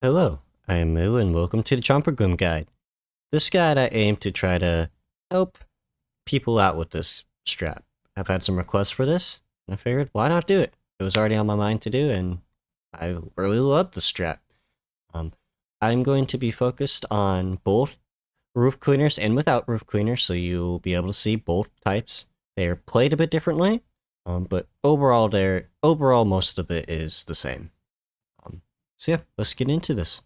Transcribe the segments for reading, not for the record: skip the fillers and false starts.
Hello, I am Moo and welcome to the Chomper Gloom Guide. This guide I aim to try to help people out with this strap. I've had some requests for this, and I figured why not do it? It was already on my mind to do, and I really love the strap. Um, I'm going to be focused on both roof cleaners and without roof cleaners, so you'll be able to see both types. They're played a bit differently, but overall most of it is the same. So yeah, let's get into this.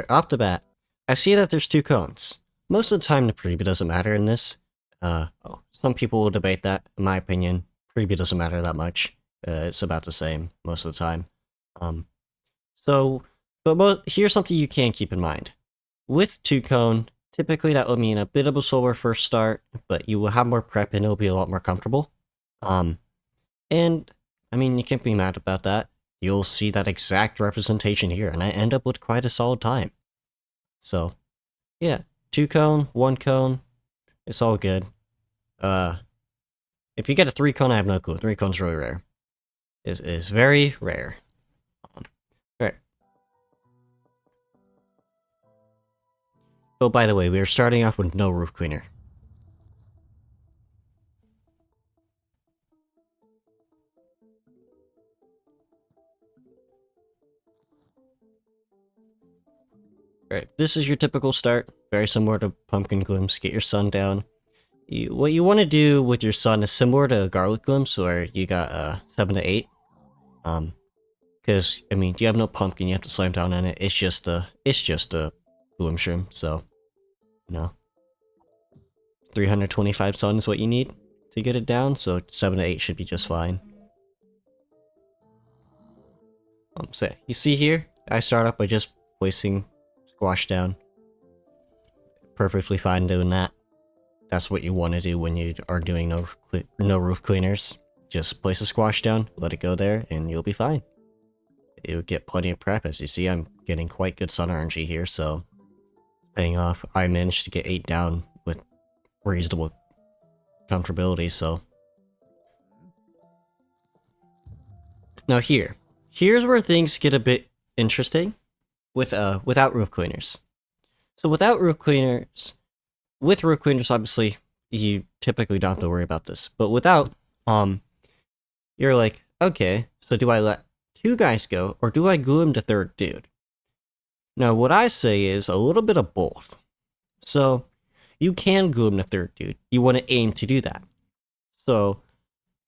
Off the bat, I see that there's two cones. Most of the time the preview doesn't matter in this. Some people will debate that. In my opinion, preview doesn't matter that much. It's about the same most of the time. Um, but here's something you can keep in mind. With two cone, typically that will mean a bit of a slower first start, but you will have more prep and it'll be a lot more comfortable. And I mean, you can't be mad about that. You'll see that exact representation here, and I end up with quite a solid time. So, yeah, 2 cone, 1 cone, it's all good. If you get a 3 cone, I have no clue. 3 cone's really rare. It is very rare. Alright. Oh, by the way, we are starting off with no roof cleaner. Alright, this is your typical start. Very similar to Pumpkin Glooms. Get your sun down. What you want to do with your sun is similar to Garlic Glooms, where you got 7 to 8. Because, I mean, you have no pumpkin, you have to slam down on it. It's just a Gloom Shroom, so, you know. 325 sun is what you need to get it down, so 7 to 8 should be just fine. So you see here, I start off by just placing squash down. Perfectly fine doing that. That's what you want to do when you are doing no roof cleaners. Just place a squash down, let it go there, and you'll be fine. You'll get plenty of prep. As you see, I'm getting quite good sun RNG here, so paying off. I managed to get 8 down with reasonable comfortability, so. Now here's where things get a bit interesting without roof cleaners. So without roof cleaners, with roof cleaners, obviously, you typically don't have to worry about this. But without, you're like, okay, so do I let 2 guys go, or do I Gloom the 3rd dude? Now, what I say is a little bit of both. So, you can Gloom the 3rd dude. You want to aim to do that. So,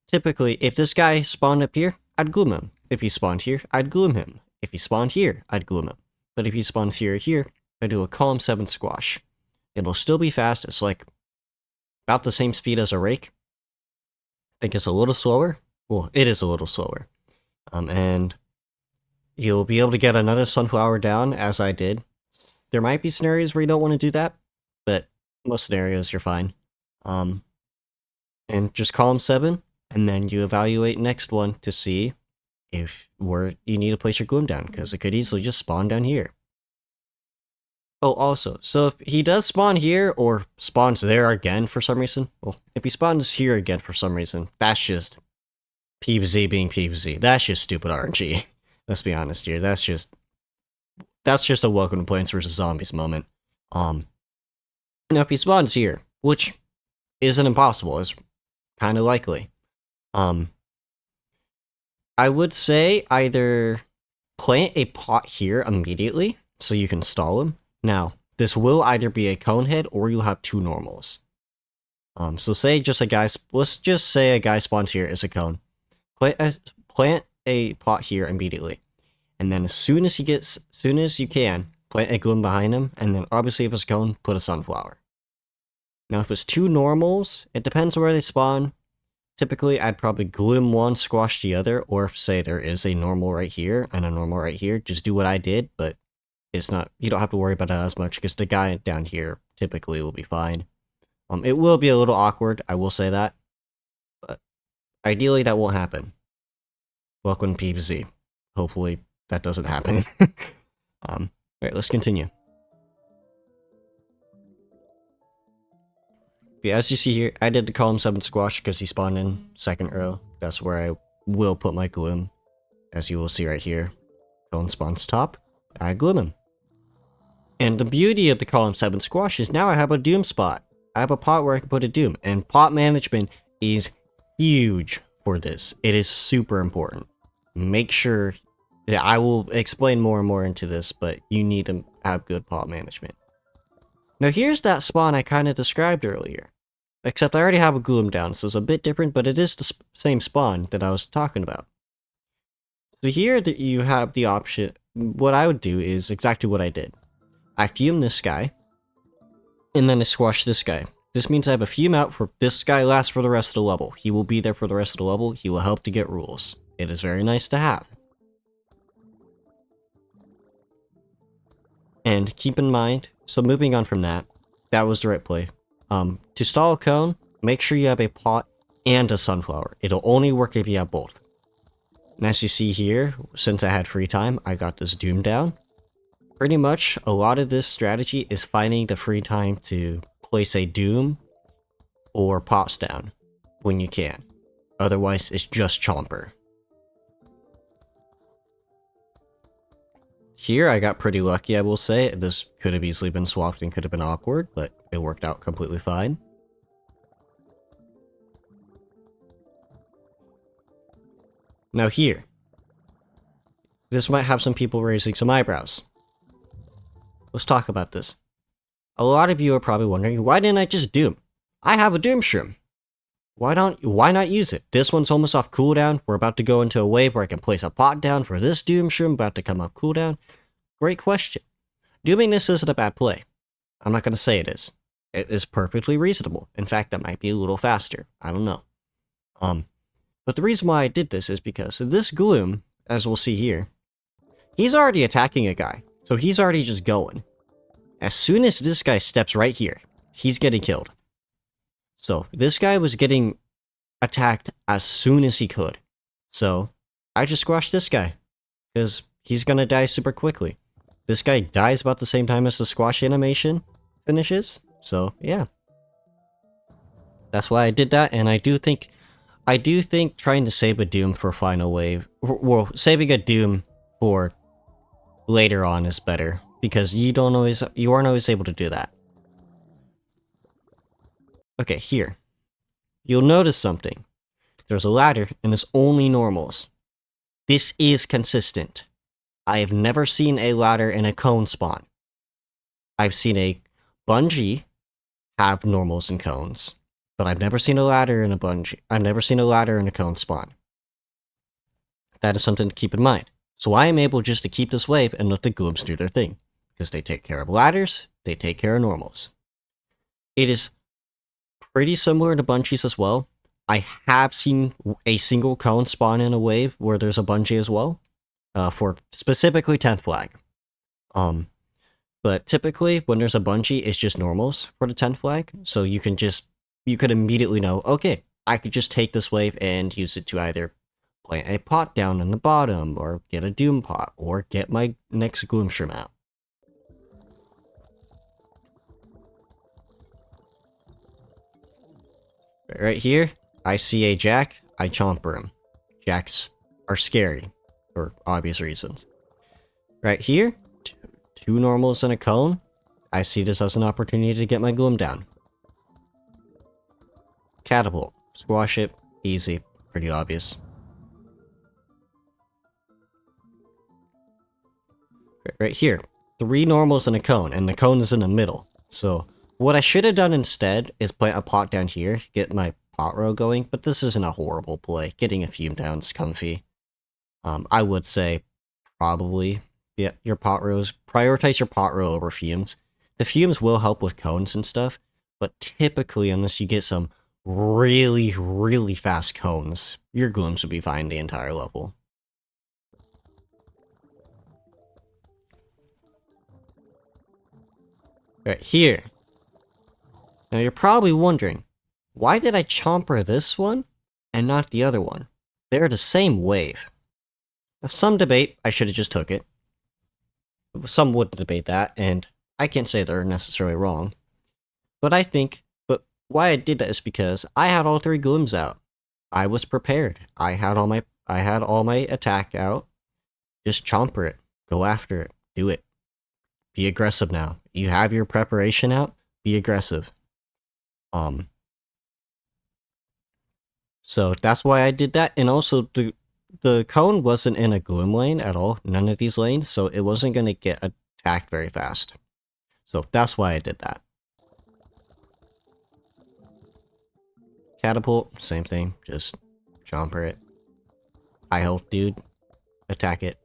typically, if this guy spawned up here, I'd Gloom him. If he spawned here, I'd Gloom him. If he spawned here, I'd Gloom him. But if he spawns here or here, I do a column 7 squash. It'll still be fast. It's like about the same speed as a rake. I think it's a little slower. Well, it is a little slower. And you'll be able to get another sunflower down, as I did. There might be scenarios where you don't want to do that, but most scenarios you're fine. And just column 7, and then you evaluate next one to see if where you need to place your Gloom down, because it could easily just spawn down here. Oh, also, so if he does spawn here, or spawns there again for some reason, well, if he spawns here again for some reason, that's just PvZ being PvZ. That's just stupid RNG. Let's be honest here. That's just a welcome to Plants vs. Zombies moment. Now if he spawns here, which isn't impossible, is kind of likely. I would say either plant a pot here immediately, so you can stall him. Now, this will either be a cone head, or you'll have 2 normals. So say just a guy, let's just say a guy spawns here as a cone. Plant a pot here immediately. And then as soon as you can, plant a Gloom behind him, and then obviously if it's a cone, put a sunflower. Now if it's 2 normals, it depends on where they spawn. Typically, I'd probably Gloom one, squash the other, or if, say, there is a normal right here and a normal right here, just do what I did, but it's not, you don't have to worry about it as much, because the guy down here typically will be fine. It will be a little awkward, I will say that, but ideally that won't happen. Welcome to PvZ. Hopefully that doesn't happen. Alright, let's continue. Yeah, as you see here, I did the column 7 squash because he spawned in second row. That's where I will put my Gloom. As you will see right here, column spawns top, I Gloom him. And the beauty of the column 7 squash is now I have a Doom spot. I have a pot where I can put a Doom, and pot management is huge for this. It is super important. Make sure, yeah, I will explain more and more into this, but you need to have good pot management. Now here's that spawn I kind of described earlier. Except I already have a Gloom down, so it's a bit different, but it is the same spawn that I was talking about. So here that you have the option, what I would do is exactly what I did. I fume this guy, and then I squash this guy. This means I have a fume out for this guy lasts for the rest of the level. He will be there for the rest of the level, he will help to get rules. It is very nice to have. And keep in mind, so moving on from that, that was the right play. To stall a cone, make sure you have a pot and a sunflower. It'll only work if you have both. And as you see here, since I had free time, I got this Doom down. Pretty much, a lot of this strategy is finding the free time to place a Doom or pots down when you can. Otherwise, it's just Chomper. Here, I got pretty lucky, I will say. This could have easily been swapped and could have been awkward, but it worked out completely fine. Now here, this might have some people raising some eyebrows. Let's talk about this. A lot of you are probably wondering, why didn't I just Doom? I have a Doom Shroom. Why not use it? This one's almost off cooldown. We're about to go into a wave where I can place a pot down for this Doom Shroom, about to come off cooldown. Great question. Doing this isn't a bad play. I'm not going to say it is. It is perfectly reasonable. In fact, it might be a little faster. I don't know. But the reason why I did this is because this Gloom, as we'll see here, he's already attacking a guy. So he's already just going. As soon as this guy steps right here, he's getting killed. So this guy was getting attacked as soon as he could. So I just squashed this guy, because he's gonna die super quickly. This guy dies about the same time as the squash animation finishes. So yeah. That's why I did that, and I do think trying to save a Doom for final wave, well, saving a Doom for later on is better, because you aren't always able to do that. Okay, here. You'll notice something. There's a ladder, and it's only normals. This is consistent. I have never seen a ladder in a cone spawn. I've seen a bungee have normals and cones, but I've never seen a ladder in a bungee. I've never seen a ladder in a cone spawn. That is something to keep in mind. So I am able just to keep this wave and let the Glooms do their thing, because they take care of ladders, they take care of normals. It is pretty similar to bungees as well. I have seen a single cone spawn in a wave where there's a bungee as well, for specifically 10th flag. But typically when there's a bungee, it's just normals for the 10th flag, so you could immediately know, okay, I could just take this wave and use it to either plant a pot down in the bottom, or get a Doom pot, or get my next Gloom Shroom out. Right here, I see a Jack, I Chomper him. Jacks are scary, for obvious reasons. Right here, two normals and a cone. I see this as an opportunity to get my Gloom down. Catapult, squash it, easy, pretty obvious. Right here, 3 normals and a cone, and the cone is in the middle. So what I should have done instead is plant a pot down here, get my pot row going, but this isn't a horrible play. Getting a fume down is comfy. I would say probably, yeah, your pot rows, prioritize your pot row over fumes. The fumes will help with cones and stuff, but typically, unless you get some really, really fast cones, your Glooms will be fine the entire level. Right here. Now you're probably wondering, why did I Chomper this one and not the other one? They're the same wave. Now some debate, I should have just took it. Some would debate that, and I can't say they're necessarily wrong. But but why I did that is because I had all 3 Glooms out. I was prepared. I had all my attack out. Just Chomper it. Go after it. Do it. Be aggressive now. You have your preparation out. Be aggressive. So that's why I did that, and also the cone wasn't in a Gloom lane at all. None of these lanes, so it wasn't gonna get attacked very fast. So that's why I did that. Catapult, same thing. Just Chomper it. High health dude. Attack it.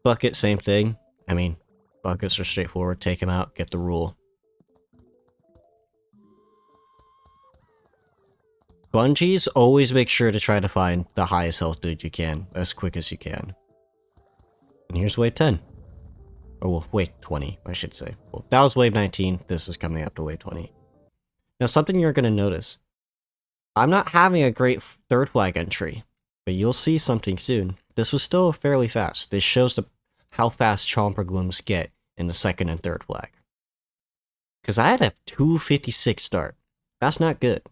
Bucket, same thing. I mean, buckets are straightforward. Take him out, get the rule. Bungees, always make sure to try to find the highest health dude you can, as quick as you can. And here's wave 10. Or well, wave 20, I should say. Well, that was wave 19, this is coming after wave 20. Now, something you're going to notice. I'm not having a great third flag entry, but you'll see something soon. This was still fairly fast. This shows how fast Chomper Glooms get in the second and third flag. Because I had a 256 start. That's not good.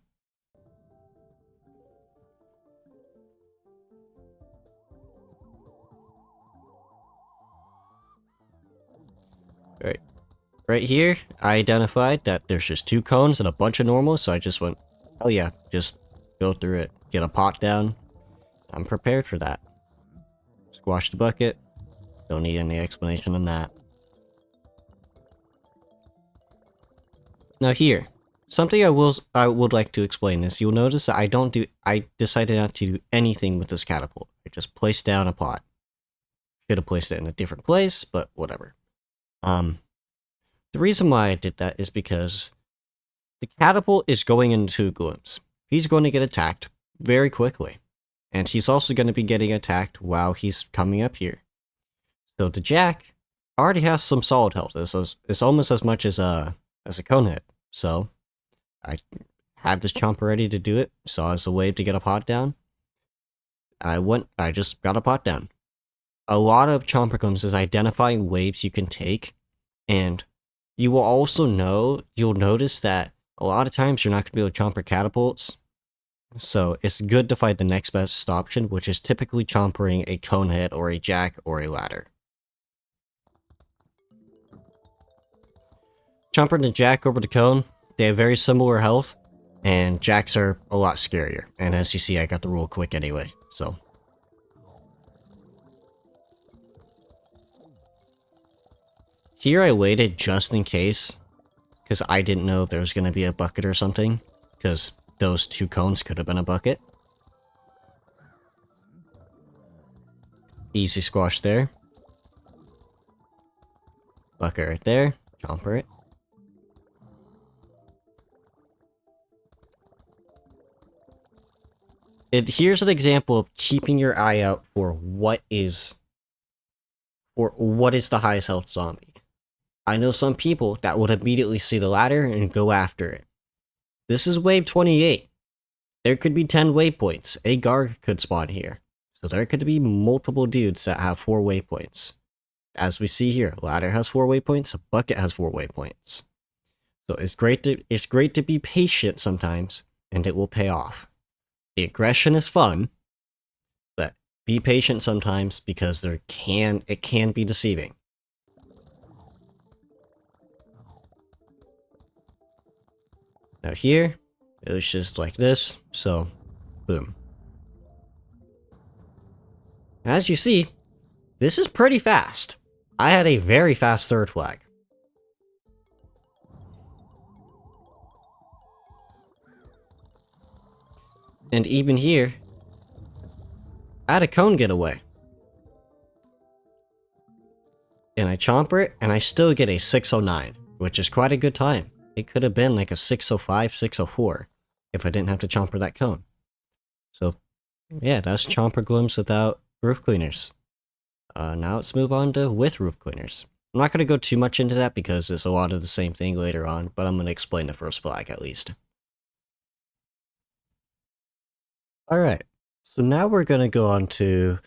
Right here, I identified that there's just 2 cones and a bunch of normals, so I just went, oh yeah, just go through it. Get a pot down. I'm prepared for that. Squash the bucket. Don't need any explanation on that. Now here, something I would like to explain is you'll notice that I decided not to do anything with this catapult. I just placed down a pot. Should have placed it in a different place, but whatever. The reason why I did that is because the catapult is going into Glooms. He's going to get attacked very quickly. And he's also going to be getting attacked while he's coming up here. So the Jack already has some solid health. It's almost as much as a Conehead. So I had this Chomper ready to do it. Saw as a way to get a pot down. I just got a pot down. A lot of Chomper Glooms is identifying waves you can take, and you will also you'll notice that a lot of times you're not going to be able to Chomper catapults. So it's good to find the next best option, which is typically chompering a Conehead or a Jack or a ladder. Chompering the Jack over the Cone, they have very similar health, and Jacks are a lot scarier. And as you see, I got the rule quick anyway, so. Here I waited just in case, because I didn't know if there was going to be a bucket or something, because those 2 cones could have been a bucket. Easy squash there. Bucket right there. Chomper it. Here's an example of keeping your eye out for what is the highest health zombie. I know some people that would immediately see the ladder and go after it. This is wave 28. There could be 10 waypoints. A guard could spawn here. So there could be multiple dudes that have 4 waypoints. As we see here, ladder has 4 waypoints, bucket has 4 waypoints. So it's great to be patient sometimes, and it will pay off. The aggression is fun, but be patient sometimes because it can be deceiving. Now here, it was just like this, so boom. As you see, this is pretty fast. I had a very fast third flag. And even here, I had a cone getaway. And I Chomper it, and I still get a 609, which is quite a good time. It could have been like a 605, 604, if I didn't have to Chomper that cone. So, yeah, that's Chomper Glooms without roof cleaners. Now let's move on to with roof cleaners. I'm not going to go too much into that because it's a lot of the same thing later on, but I'm going to explain the first flag at least. Alright, so now we're going to go on to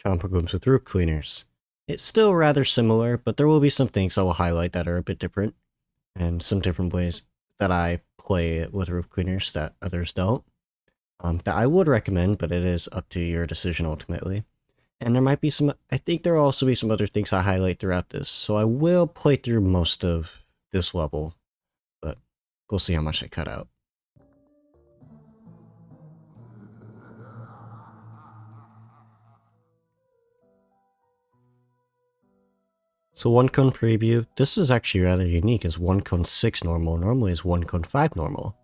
Chomper Glooms with root cleaners. It's still rather similar, but there will be some things I will highlight that are a bit different, and some different ways that I play it with root cleaners that others don't. That I would recommend, but it is up to your decision ultimately. And there might be some, I think there will also be some other things I highlight throughout this, so I will play through most of this level, but we'll see how much I cut out. So 1 cone preview, this is actually rather unique as 1 cone 6 normal, normally is 1 cone 5 normal.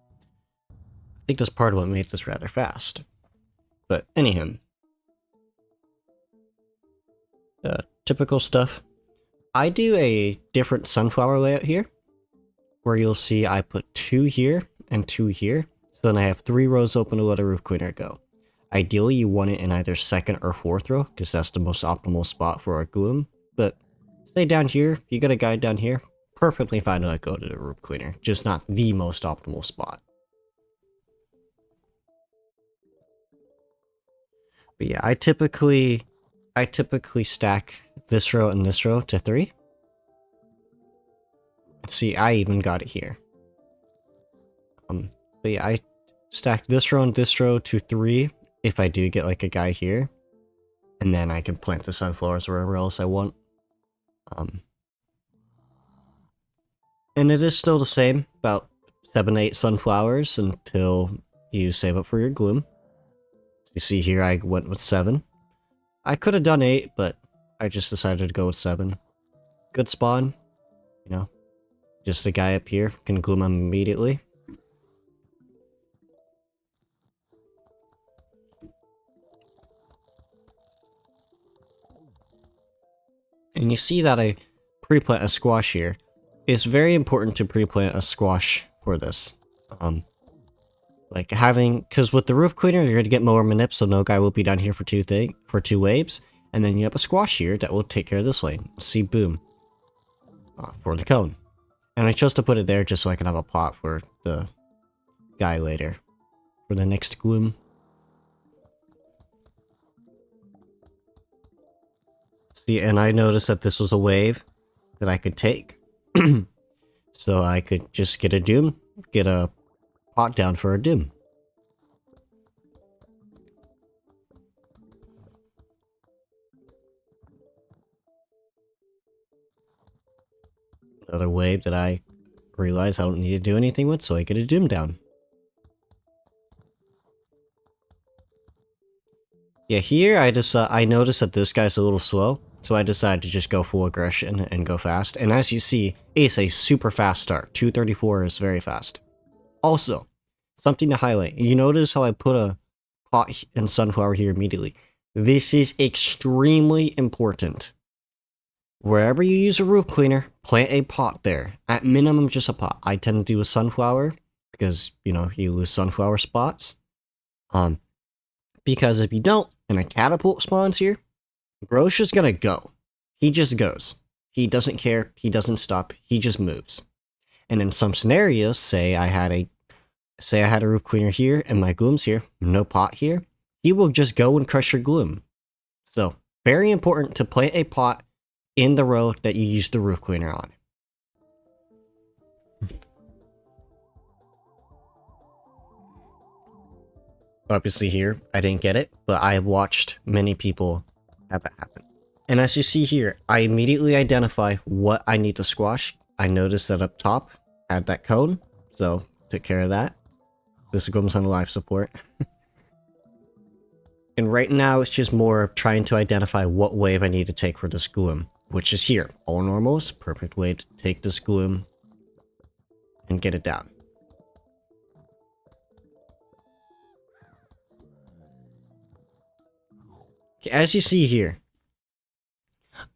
I think that's part of what made this rather fast. But anyhow, typical stuff. I do a different sunflower layout here, where you'll see I put 2 here and 2 here, so then I have 3 rows open to let a roof cleaner go. Ideally, you want it in either 2nd or 4th row, because that's the most optimal spot for our Gloom, but stay down here, you got a guide down here, perfectly fine to let go to the roof cleaner, just not the most optimal spot. But yeah, I typically stack this row and this row to 3. Let's see, I even got it here. But yeah, I stack this row and this row to 3 if I do get like a guy here. And then I can plant the sunflowers wherever else I want. And it is still the same, about 7 to 8 sunflowers until you save up for your Gloom. You see here I went with 7. I could have done 8, but I just decided to go with 7. Good spawn, you know. Just a guy up here, can Gloom him immediately. And you see that I pre-plant a squash here. It's very important to pre-plant a squash for this. Like because with the roof cleaner, you're going to get more manip, so no guy will be down here for two waves. And then you have a squash here that will take care of this lane. See, boom. For the cone. And I chose to put it there just so I can have a plot for the guy later. For the next Gloom. See, and I noticed that this was a wave that I could take. So I could just get a pot down for a Doom. Another wave that I realize I don't need to do anything with, so I get a Doom down. Yeah, here I noticed that this guy's a little slow, so I decided to just go full aggression and go fast. And as you see, it's a super fast start. 234 is very fast. Also, something to highlight. You notice how I put a pot and sunflower here immediately. This is extremely important. Wherever you use a roof cleaner, plant a pot there. At minimum, just a pot. I tend to do a sunflower because, you know, you lose sunflower spots. Because if you don't, and a catapult spawns here, Bro's just gonna go. He just goes. He doesn't care. He doesn't stop. He just moves. And in some scenarios, say I had a roof cleaner here and my Gloom's here, no pot here, he will just go and crush your Gloom. So, very important to plant a pot in the row that you use the roof cleaner on. Obviously here, I didn't get it, but I have watched many people have it happen. And as you see here, I immediately identify what I need to squash. I noticed that up top had that cone, so took care of that. This goes on life support. And right now, it's just more trying to identify what wave I need to take for this Gloom, which is here. All normals, perfect way to take this Gloom and get it down. As you see here,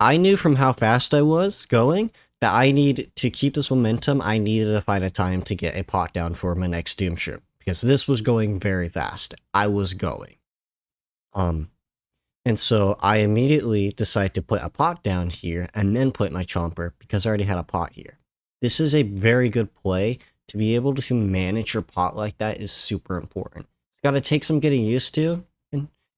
I knew from how fast I was going that I need to keep this momentum. I needed to find a time to get a pot down for my next Doom ship because this was going very fast. I was going. And so I immediately decided to put a pot down here and then put my Chomper because I already had a pot here. This is a very good play. To be able to manage your pot like that is super important. It's got to take some getting used to.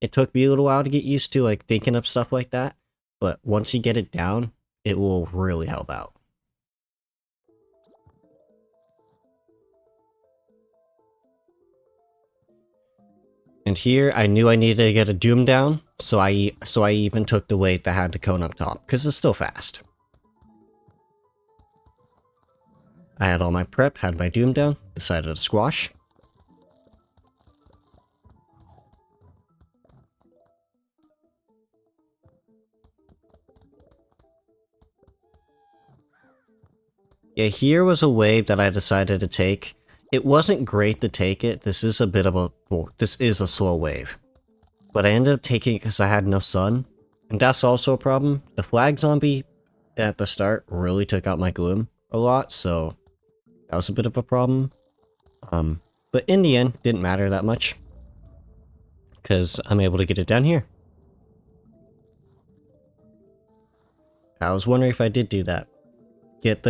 It took me a little while to get used to like thinking of stuff like that, but once you get it down, it will really help out. And here, I knew I needed to get a Doom down, so I even took the weight that had the cone up top, because it's still fast. I had all my prep, had my Doom down, decided to squash. Yeah, here was a wave that I decided to take. It wasn't great to take it. This is a bit of a... well, this is a slow wave. But I ended up taking it because I had no sun. And that's also a problem. The flag zombie at the start really took out my Gloom a lot, so that was a bit of a problem. But in the end, didn't matter that much. Because I'm able to get it down here. I was wondering if I did do that. Get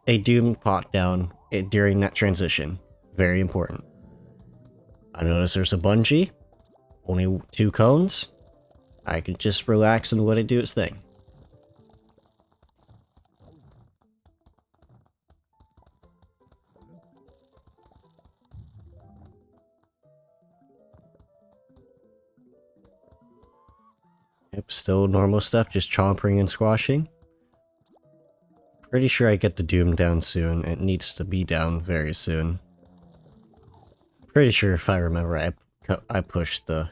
a Doom pot down during that transition. Very important. I noticed there's a bungee. Only 2 cones. I could just relax and let it do its thing. Yep, still normal stuff, just chompering and squashing. Pretty sure I get the Doom down soon. It needs to be down very soon. Pretty sure if I remember, I pushed the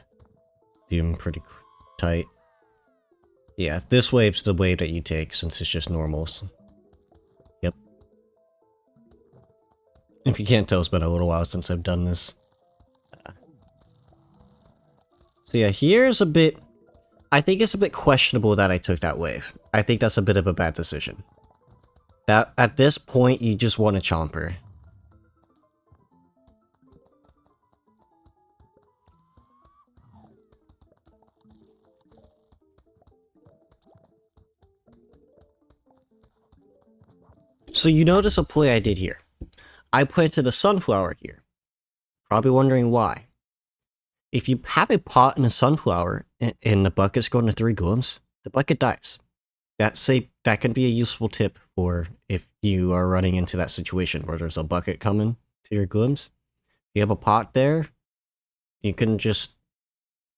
Doom pretty tight. Yeah, this wave's the wave that you take since it's just normals. Yep. If you can't tell, it's been a little while since I've done this. So yeah, here's a bit... I think it's a bit questionable that I took that wave. I think that's a bit of a bad decision. That at this point, you just want a Chomper. So you notice a play I did here. I planted a sunflower here. Probably wondering why. If you have a pot and a sunflower and the bucket's going to 3 glooms, the bucket dies. That can be a useful tip for if you are running into that situation where there's a bucket coming to your glooms. If you have a pot there, you can just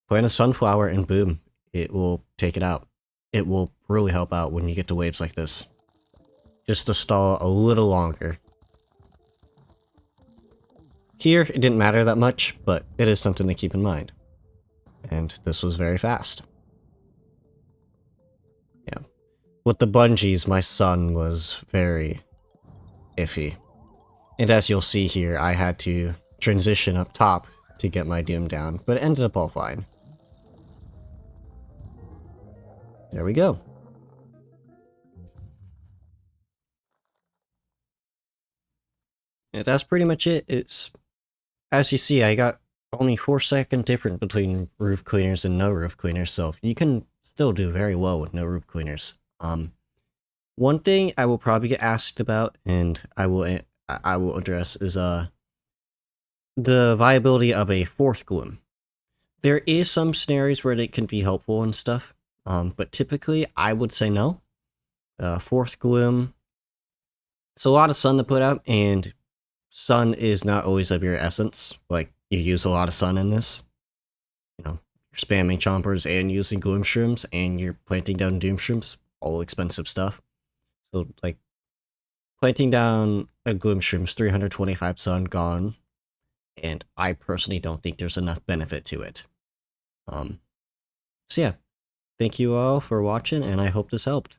plant a sunflower and boom, it will take it out. It will really help out when you get to waves like this. Just to stall a little longer. Here, it didn't matter that much, but it is something to keep in mind. And this was very fast. Yeah. With the bungees, my sun was very iffy. And as you'll see here, I had to transition up top to get my Doom down, but it ended up all fine. There we go. Yeah, that's pretty much it. It's, as you see, I got only 4-second difference between roof cleaners and no roof cleaners, so you can still do very well with no roof cleaners. One thing I will probably get asked about, and I will address, is the viability of a 4th Gloom. There is some scenarios where it can be helpful and stuff, but typically I would say no. 4th Gloom, it's a lot of sun to put out, and sun is not always of your essence. Like, you use a lot of sun in this. You know, you're spamming chompers and using gloom shrooms, and you're planting down doom shrooms. All expensive stuff. So, like, planting down a gloom shroom's 325 sun gone, and I personally don't think there's enough benefit to it. So yeah, thank you all for watching, and I hope this helped.